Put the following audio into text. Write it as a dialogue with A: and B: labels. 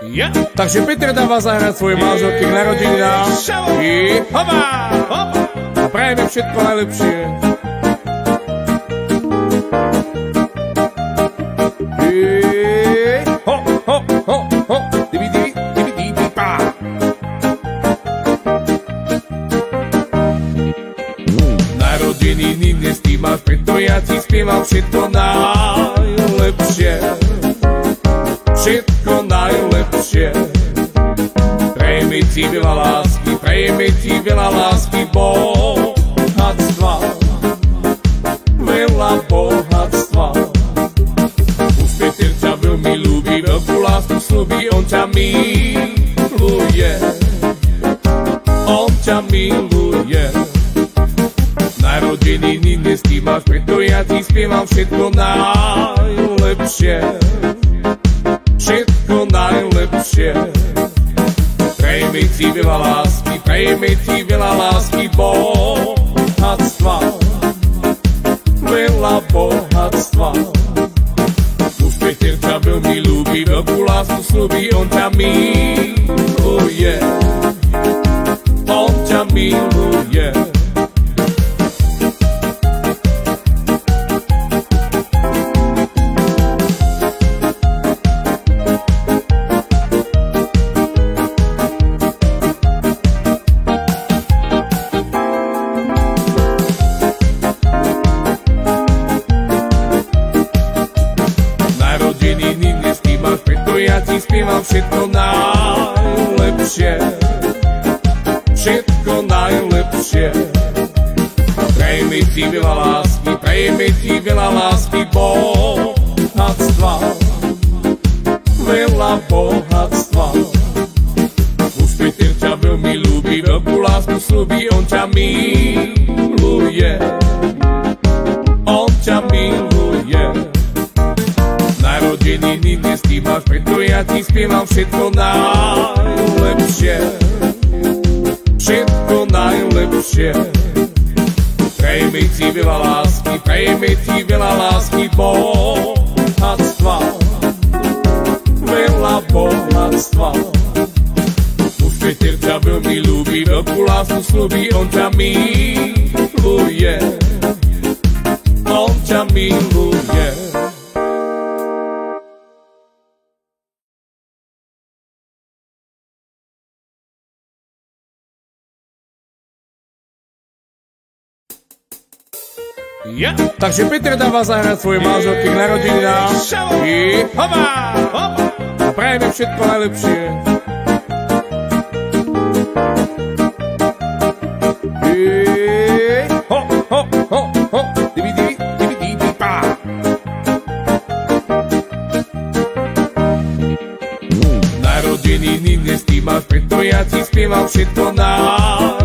A: Takže Peter dáva zahrať svojej manželky k narodeninám i hopa! A prajeme všetko najlepšie. Ho, ho, ho, ho, divi, pá. Narodeniny dnes ty máš, preto ja ti spievam všetko najlepšie. Všetko najlepšie. Prejme ti veľa lásky, bohatstva, veľa bohatstva. Už Peter ťa veľmi ľúbi, veľkú lásku slúbi, on ťa miluje, on ťa miluje. Narodeniny dnes ty máš, preto ja ti spievam všetko najlepšie. Všetko najlepšie. Prejme ti veľa lásky, bohatstva, veľa bohatstva. Už Peter ťa veľmi ľúbi, veľkú lásku slúbi, on ťa miluje, on ťa miluje. Ja ti spievam všetko najlepšie, všetko najlepšie. Prejme ti veľa lásky, bohatstva, veľa bohatstva. Už Peter ťa veľmi ľúbi, veľkú lásku slúbi, on ťa miluje, on ťa miluje. Narodeniny dnes ty máš, preto ja ti spievam všetko najlepšie, všetko najlepšie. Prejme ti veľa lásky, bohatstva, veľa bohatstva. Už Peter ťa veľmi ľúbi, veľkú lásku slúbi, on ťa miluje, on ťa miluje. Takže Peter dáva zahrať svojej manželky k narodeninám i hopa! A prajeme všetko najlepšie. Ho, ho, ho, ho, divi, pá. Narodeniny dnes ty máš, preto ja ti spievam všetko najlepšie.